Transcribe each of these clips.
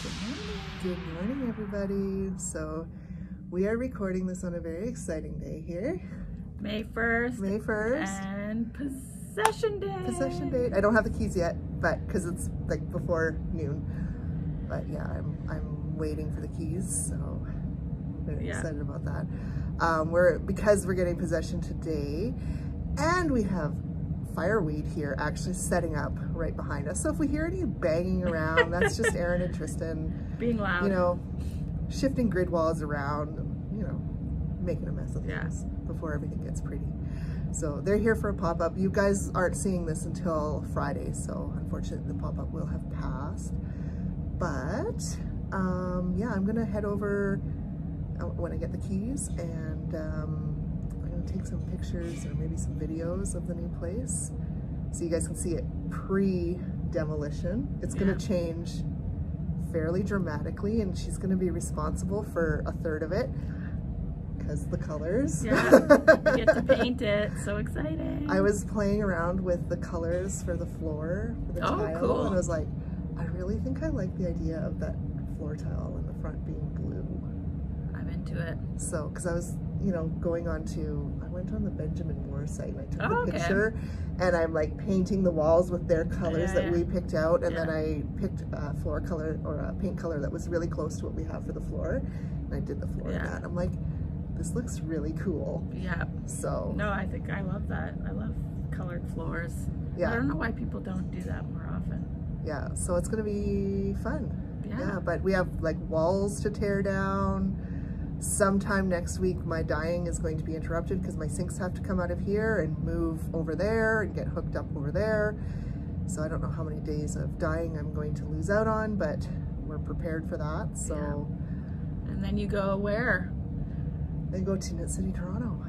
Good morning, everybody. So we are recording this on a very exciting day here. May 1st. May 1st. And possession day. Possession date. I don't have the keys yet, but because it's like before noon. But yeah, I'm waiting for the keys, so I'm very excited about that. Because we're getting possession today, and we have fireweed here actually setting up right behind us. So if we hear any banging around, that's just Aaron and Tristan being loud, you know, shifting grid walls around, you know, making a mess of things before everything gets pretty. So they're here for a pop-up. You guys aren't seeing this until Friday, so unfortunately the pop-up will have passed. But yeah, I'm gonna head over when I get the keys, and take some pictures or maybe some videos of the new place so you guys can see it pre-demolition. It's going to change fairly dramatically, and she's going to be responsible for a third of it because the colors. Yeah, you get to paint it. So exciting. I was playing around with the colors for the floor, for the tile, cool. And I was like, I really think I like the idea of that floor tile in the front being blue. I'm into it. So, because I was, you know, I went on the Benjamin Moore site and I took the picture, and I'm like painting the walls with their colors that we picked out, and then I picked a floor color or a paint color that was really close to what we have for the floor, and I did the floor in that. I'm like, this looks really cool. Yeah. So. No, I think I love that. I love colored floors. Yeah. I don't know why people don't do that more often. Yeah, so it's gonna be fun. Yeah. But we have like walls to tear down. Sometime next week my dyeing is going to be interrupted because my sinks have to come out of here and move over there and get hooked up over there. So I don't know how many days of dyeing I'm going to lose out on, but we're prepared for that. So And then you go where? Then go to Knit City, Toronto.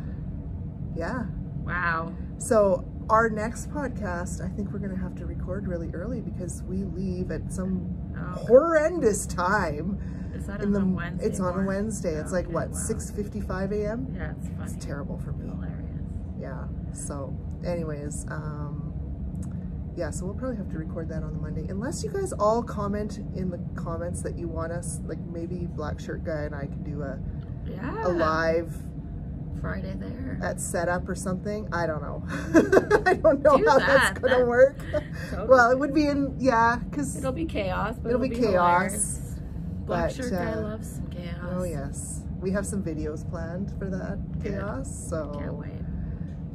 Yeah. Wow. So our next podcast, I think we're going to have to record really early because we leave at some horrendous time. Is that on a Wednesday? It's on a Wednesday. It's like, what, 6:55 a.m.? Yeah, it's funny. It's terrible for me. Hilarious. Yeah. So anyways, yeah, so we'll probably have to record that on the Monday. Unless you guys all comment in the comments that you want us, like maybe Black Shirt Guy and I can do a live Friday there at setup or something. I don't know. I don't know how that's gonna work. Totally. Well, it would be because it'll be chaos, but it'll be chaos. Hilarious. Black Shirt Guy loves some chaos. Oh yes, we have some videos planned for that chaos. So can't wait.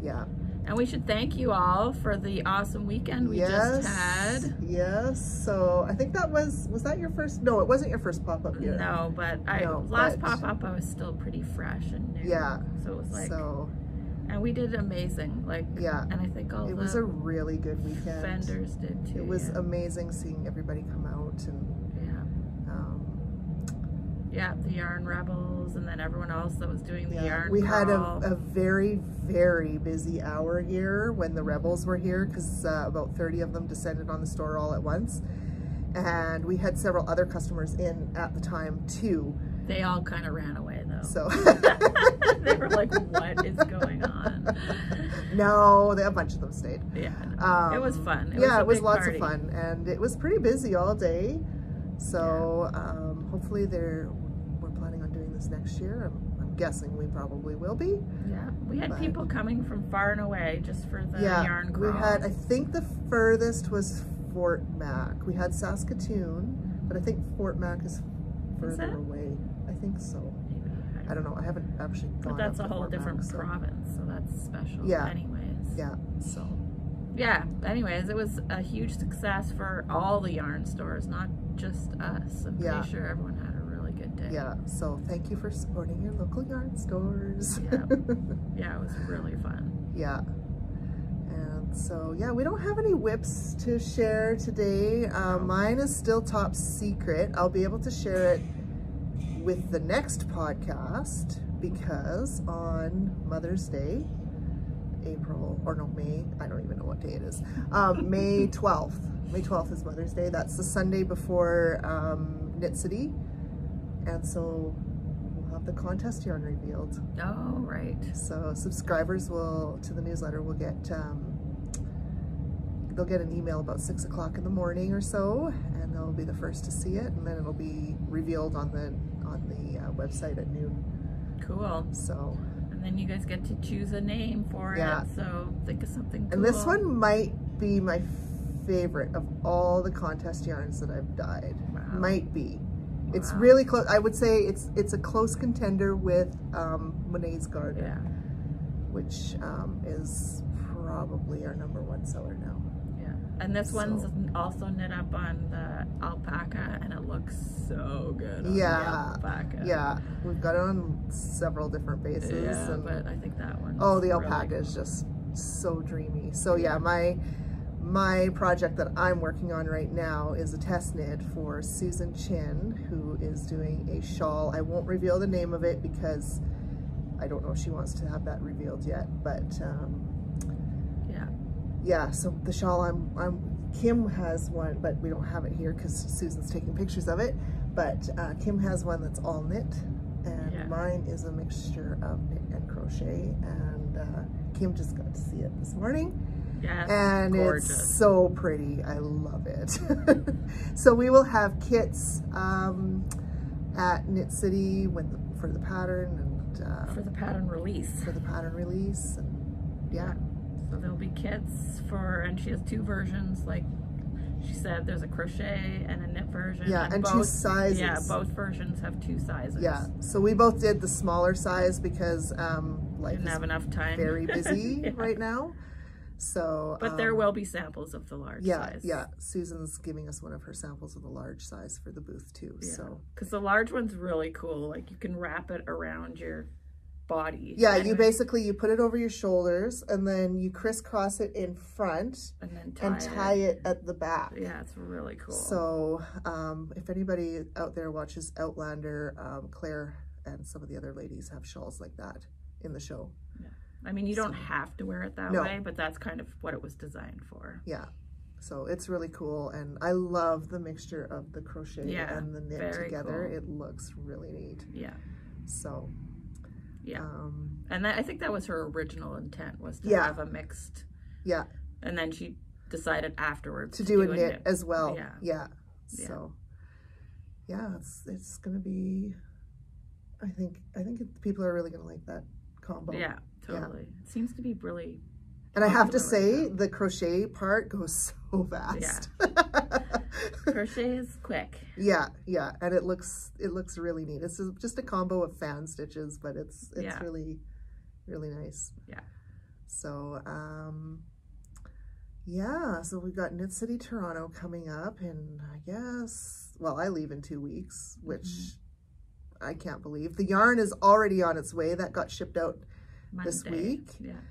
Yeah. And we should thank you all for the awesome weekend we just had. Yes. So I think that was that your first? No, it wasn't your first pop-up year. No, but last pop-up I was still pretty fresh and new. Yeah. So it was like. And we did amazing. Like. Yeah. And I think it was a really good weekend. Vendors did too. It was amazing seeing everybody come out and. Yeah, the Yarn Rebels, and then everyone else that was doing the yarn. We had a very, very busy hour here when the Rebels were here, because about 30 of them descended on the store all at once. And we had several other customers in at the time too. They all kind of ran away though. So they were like, what is going on? No, a bunch of them stayed. Yeah, it was fun. It was lots of fun, and it was pretty busy all day. So hopefully we're planning on doing this next year. I'm guessing we probably will be. Yeah, we had people coming from far and away just for the yarn crawl. We had, I think the furthest was Fort Mac. We had Saskatoon, but I think Fort Mac is further away. I think so. Maybe. I don't know. I haven't actually gone. But that's a whole Fort different Mac, province, so that's special. Yeah. Anyways. Yeah. So. Yeah. Anyways, it was a huge success for all the yarn stores, not just us. I'm pretty sure everyone had a really good day. Yeah. So thank you for supporting your local yarn stores. Yeah. Yeah, it was really fun. Yeah. And so yeah, we don't have any whips to share today. Mine is still top secret. I'll be able to share it with the next podcast because on Mother's Day, May, I don't even know what day it is. May 12th. May 12th is Mother's Day. That's the Sunday before Knit City. And so we'll have the contest yarn revealed. Oh, right. So subscribers to the newsletter will get they'll get an email about 6 o'clock in the morning or so, and they'll be the first to see it, and then it'll be revealed on the website at noon. Cool. So, and then you guys get to choose a name for it. So think of something cool. And this one might be my favorite of all the contest yarns that I've dyed. Wow. Might be. It's really close. I would say it's a close contender with Monet's Garden, which is probably our #1 seller now. Yeah, and this one's also knit up on the alpaca, and it looks so good on the alpaca. Yeah, we've got it on several different bases. Yeah, but I think that one. Oh, the alpaca is just so dreamy. So yeah, my project that I'm working on right now is a test knit for Susan Chin, who is doing a shawl. I won't reveal the name of it because I don't know if she wants to have that revealed yet, but yeah, so the shawl Kim has one, but we don't have it here because Susan's taking pictures of it, but Kim has one that's all knit, and mine is a mixture of knit and crochet, and Kim just got to see it this morning. Yeah, and gorgeous. It's so pretty. I love it. So we will have kits at Knit City for the pattern and for the pattern release. And so there'll be kits and she has 2 versions. Like she said, there's a crochet and a knit version. Yeah, and both, 2 sizes. Yeah, both versions have 2 sizes. Yeah, so we both did the smaller size because life didn't have enough time. Very busy right now. So, but there will be samples of the large size. Yeah, Susan's giving us one of her samples of the large size for the booth too. Yeah. So, because the large one's really cool. Like you can wrap it around your body. Yeah, you put it over your shoulders and then you crisscross it in front and then tie it at the back. Yeah, it's really cool. So, if anybody out there watches Outlander, Claire and some of the other ladies have shawls like that in the show. Yeah. I mean, you don't have to wear it that way, but that's kind of what it was designed for. Yeah. So it's really cool. And I love the mixture of the crochet and the knit together. Cool. It looks really neat. Yeah. So. Yeah. And I think that was her original intent, was to have a mixed. Yeah. And then she decided afterwards to do a knit as well. Yeah. Yeah. So. Yeah, it's going to be, I think people are really going to like that combo. Yeah. Totally. Yeah. It seems to be really. And I have to say, the crochet part goes so fast. Yeah. Crochet is quick. Yeah, and it looks really neat. It's just a combo of fan stitches, but it's really, really nice. Yeah. So so we've got Knit City Toronto coming up, and I guess I leave in 2 weeks, which I can't believe. The yarn is already on its way. That got shipped out Monday. This week. Yeah.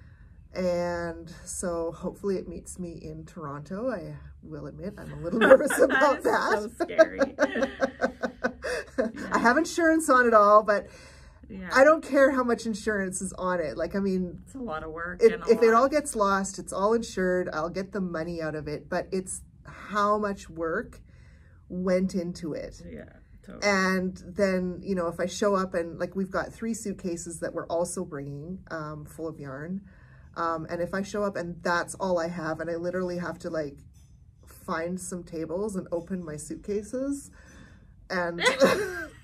And so hopefully it meets me in Toronto. I will admit I'm a little nervous about that. So scary. I have insurance on it all, but I don't care how much insurance is on it. Like, I mean, it's a lot of work. If it all gets lost, it's all insured. I'll get the money out of it, but it's how much work went into it. Yeah. Totally. And then, if I show up and we've got 3 suitcases that we're also bringing full of yarn. And if I show up and that's all I have, and I literally have to find some tables and open my suitcases and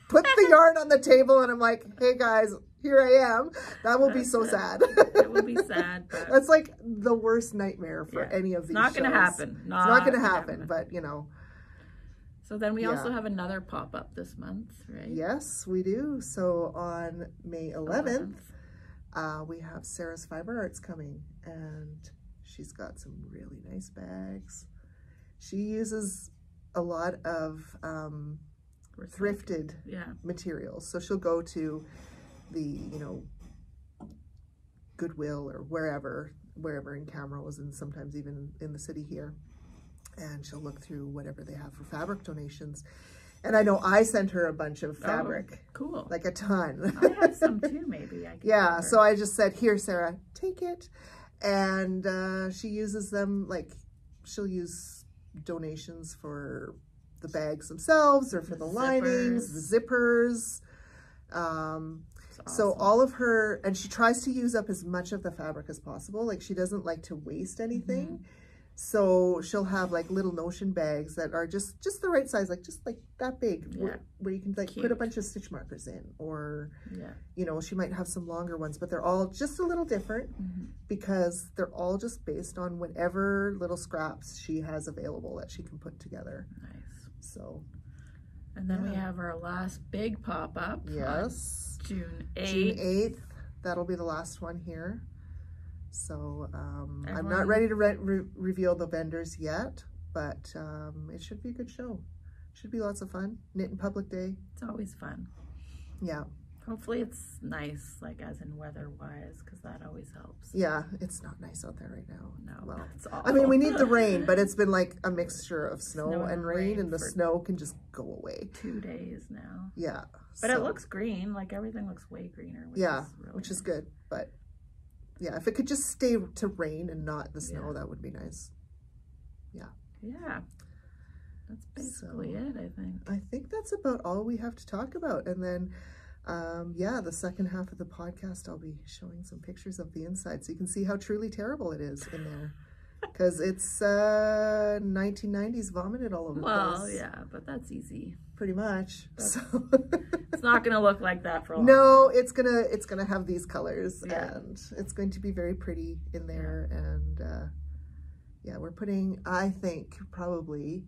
put the yarn on the table and I'm like, hey guys, here I am. That will be so sad. It will be sad. But that's the worst nightmare for any of these shows. It's not going to happen. It's not going to happen, but So then we also have another pop-up this month, right? Yes, we do. So on May 11th, we have Sarah's Fiber Arts coming, and she's got some really nice bags. She uses a lot of thrifted materials. So she'll go to the, Goodwill or wherever in Camrose, and sometimes even in the city here. And she'll look through whatever they have for fabric donations. And I know I sent her a bunch of fabric. Oh, cool. Like a ton. I have some too, maybe. Yeah, so I just said, here, Sarah, take it. And she uses them, she'll use donations for the bags themselves or for the linings, the zippers. Awesome. So all of her, and she tries to use up as much of the fabric as possible. She doesn't like to waste anything. So she'll have like little Notion bags that are just the right size, like just like that big, where you can like put a bunch of stitch markers in, or you know, she might have some longer ones, but they're all just a little different because they're all just based on whatever little scraps she has available that she can put together. Nice. So, and then we have our last big pop-up. Yes. June 8th. June 8th. That'll be the last one here. So I'm not ready to reveal the vendors yet, but it should be a good show. Should be lots of fun. Knit in Public Day. It's always fun. Yeah. Hopefully it's nice, like as in weather-wise, because that always helps. Yeah, it's not nice out there right now. No, well, it's awful. I mean, we need the rain, but it's been like a mixture of snow and rain, and the snow can just go away. 2 days now. Yeah. But it looks green. Like everything looks way greener. Which is good. But yeah, if it could just stay to rain and not the snow, that would be nice. Yeah. Yeah. That's basically it, I think. I think that's about all we have to talk about. And then, yeah, the second half of the podcast, I'll be showing some pictures of the inside so you can see how truly terrible it is in there. Because it's 1990s vomited all over the place. Well, yeah, but that's easy. Pretty much. So it's not gonna look like that for a long No, it's gonna have these colors, and it's going to be very pretty in there. And yeah, we're putting, I think, probably,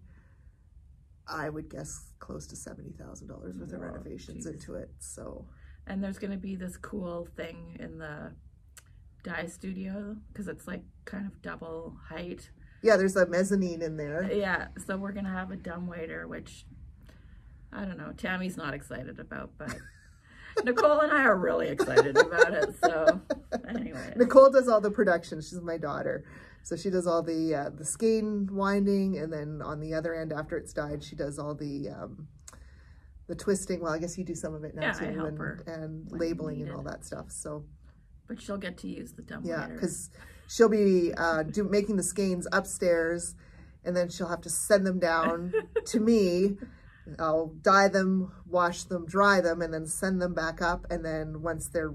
I would guess close to $70,000 worth of renovations into it. So, and there's gonna be this cool thing in the dye studio because it's like kind of double height. Yeah, there's a mezzanine in there. Yeah, so we're gonna have a dumbwaiter, which I don't know, Tammy's not excited about, but Nicole and I are really excited about it. So anyway, Nicole does all the production. She's my daughter, so she does all the skein winding, and then on the other end, after it's dyed, she does all the twisting. Well, I guess you do some of it now too, I help her and labeling and all that stuff. So. But she'll get to use the dumbwaiter. Yeah, because she'll be making the skeins upstairs, and then she'll have to send them down to me. I'll dye them, wash them, dry them, and then send them back up. And then once they're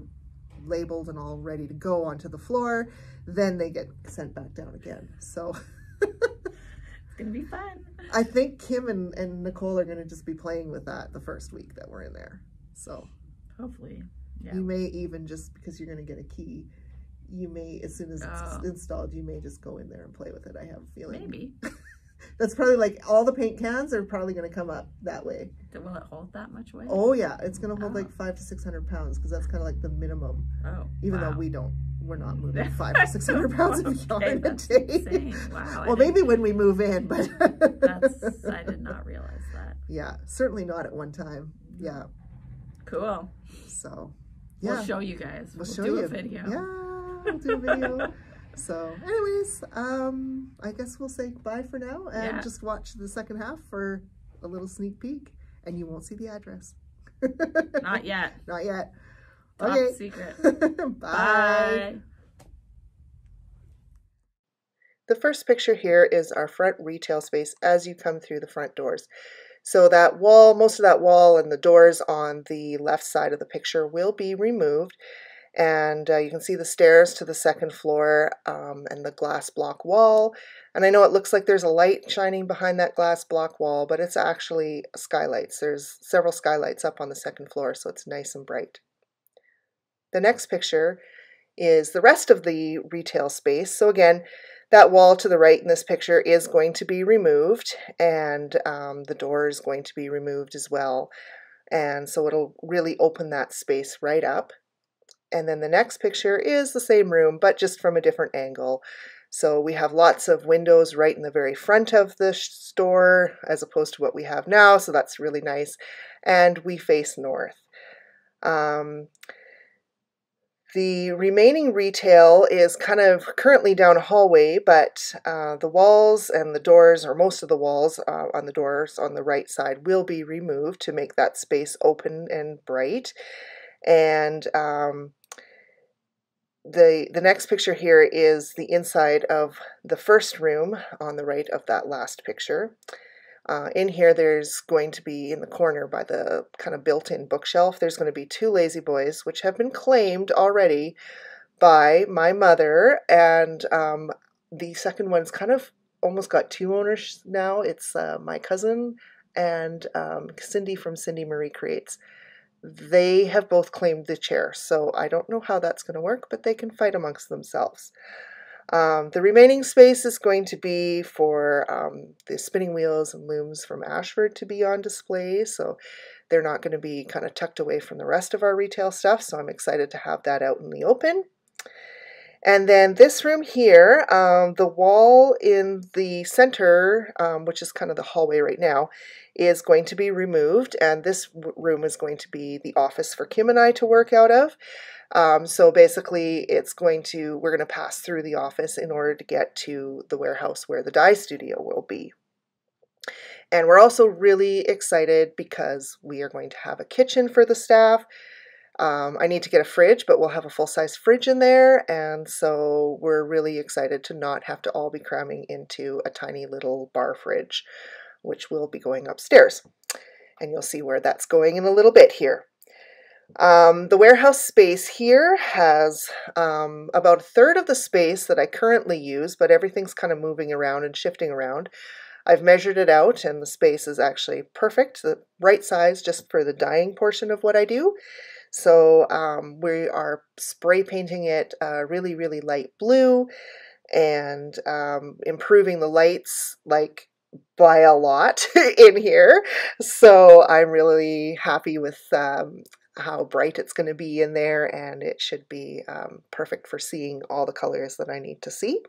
labeled and all ready to go onto the floor, then they get sent back down again. So it's going to be fun. I think Kim and Nicole are going to just be playing with that the first week that we're in there. So hopefully. Yeah. You may even, just because you're going to get a key, you may, as soon as it's installed, you may just go in there and play with it. I have a feeling. Maybe. That's probably like all the paint cans are probably going to come up that way. Will it hold that much weight? Oh yeah, it's going to hold like 500 to 600 pounds because that's kind of like the minimum. Oh, even though we're not moving 500 to 600 pounds of yarn a day. Insane. Wow. Well, maybe when we move in, but I did not realize that. Yeah, certainly not at one time. Yeah. Cool. So. Yeah. We'll show you guys. We'll do a video. Yeah, we'll do a video. So anyways, I guess we'll say bye for now and just watch the second half for a little sneak peek, and you won't see the address. Not yet. Not yet. Top okay. secret. Bye. The first picture here is our front retail space as you come through the front doors. So that wall, most of that wall and the doors on the left side of the picture will be removed. And you can see the stairs to the second floor and the glass block wall. And I know it looks like there's a light shining behind that glass block wall, but it's actually skylights. There's several skylights up on the second floor, so it's nice and bright. The next picture is the rest of the retail space. So again, that wall to the right in this picture is going to be removed, and the door is going to be removed as well. And so it'll really open that space right up. And then the next picture is the same room, but just from a different angle. So we have lots of windows right in the very front of the store as opposed to what we have now. So that's really nice. And we face north. The remaining retail is kind of currently down a hallway, but the walls and the doors, or most of the walls on the doors on the right side, will be removed to make that space open and bright. And the next picture here is the inside of the first room on the right of that last picture. In here, there's going to be, in the corner by the kind of built-in bookshelf, there's going to be 2 lazy boys, which have been claimed already by my mother, and the second one's kind of almost got 2 owners now. It's my cousin and Cindy from Cindy Marie Creates. They have both claimed the chair, so I don't know how that's going to work, but they can fight amongst themselves. The remaining space is going to be for the spinning wheels and looms from Ashford to be on display, so they're not going to be kind of tucked away from the rest of our retail stuff, so I'm excited to have that out in the open. And then this room here, the wall in the center, which is kind of the hallway right now, is going to be removed, and this room is going to be the office for Kim and I to work out of. So basically we're going to pass through the office in order to get to the warehouse where the dye studio will be. And we're also really excited because we are going to have a kitchen for the staff. I need to get a fridge, but we'll have a full-size fridge in there, and so we're really excited to not have to all be cramming into a tiny little bar fridge, which will be going upstairs. And you'll see where that's going in a little bit here. The warehouse space here has about a third of the space that I currently use, but everything's kind of moving around and shifting around. I've measured it out, and the space is actually perfect, the right size just for the dyeing portion of what I do. So we are spray painting it really, really light blue and improving the lights like by a lot in here. So I'm really happy with how bright it's going to be in there, and it should be perfect for seeing all the colors that I need to see.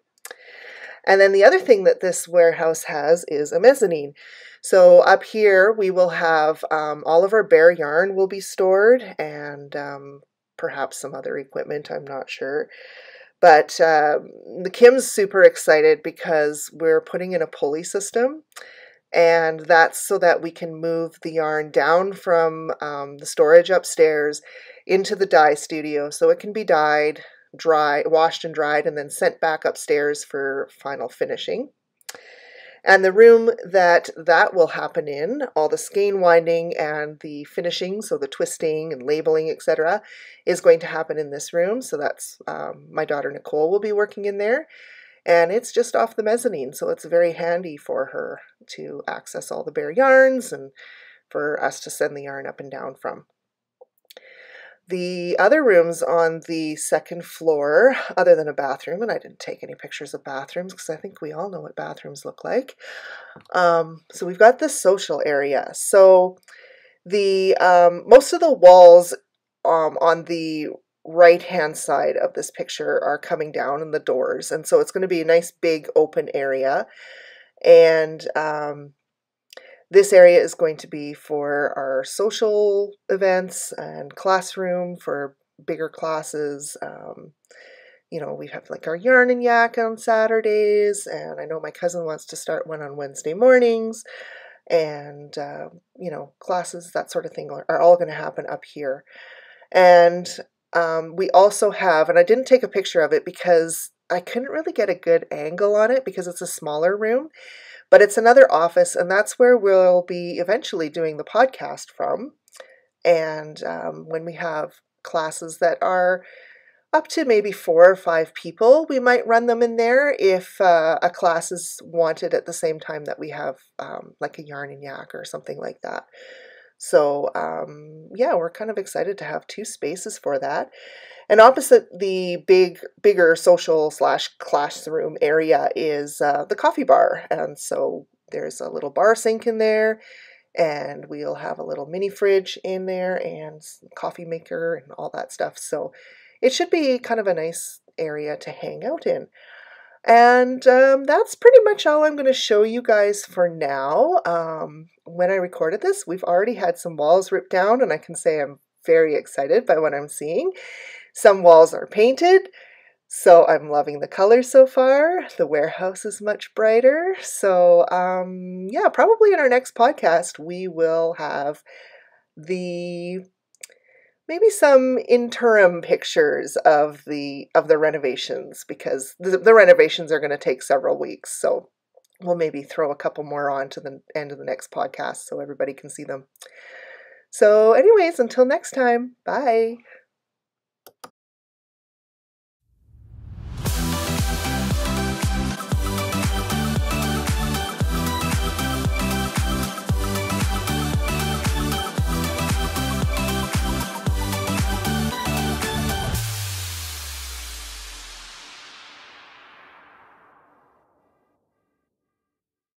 And then the other thing that this warehouse has is a mezzanine. So up here we will have all of our bare yarn will be stored, and perhaps some other equipment, I'm not sure. But the Kim's super excited because we're putting in a pulley system, and that's so that we can move the yarn down from the storage upstairs into the dye studio so it can be dyed, washed and dried, and then sent back upstairs for final finishing. And the room that will happen in, all the skein winding and the finishing, so the twisting and labeling, etc., is going to happen in this room. So that's my daughter Nicole will be working in there. And it's just off the mezzanine, so it's very handy for her to access all the bare yarns and for us to send the yarn up and down from. The other rooms on the second floor, other than a bathroom, and I didn't take any pictures of bathrooms because I think we all know what bathrooms look like. So we've got the social area. So the most of the walls on the right-hand side of this picture are coming down in the doors, and so it's going to be a nice big open area. And this area is going to be for our social events and classroom for bigger classes. You know, we have like our yarn and yak on Saturdays, and I know my cousin wants to start one on Wednesday mornings, and you know, classes, that sort of thing are all going to happen up here. And we also have, and I didn't take a picture of it because I couldn't really get a good angle on it because it's a smaller room, but it's another office, and that's where we'll be eventually doing the podcast from. And when we have classes that are up to maybe 4 or 5 people, we might run them in there if a class is wanted at the same time that we have like a yarn and yak or something like that. So yeah, we're kind of excited to have 2 spaces for that. And opposite the bigger social / classroom area is the coffee bar. And so there's a little bar sink in there, and we'll have a little mini fridge in there and coffee maker and all that stuff. So it should be kind of a nice area to hang out in. And that's pretty much all I'm going to show you guys for now. When I recorded this, we've already had some walls ripped down, and I can say I'm very excited by what I'm seeing. Some walls are painted, so I'm loving the colors so far. The warehouse is much brighter. So yeah, probably in our next podcast, we will have maybe some interim pictures of the renovations, because the renovations are going to take several weeks. So we'll maybe throw a couple more on to the end of the next podcast so everybody can see them. So anyways, until next time, bye.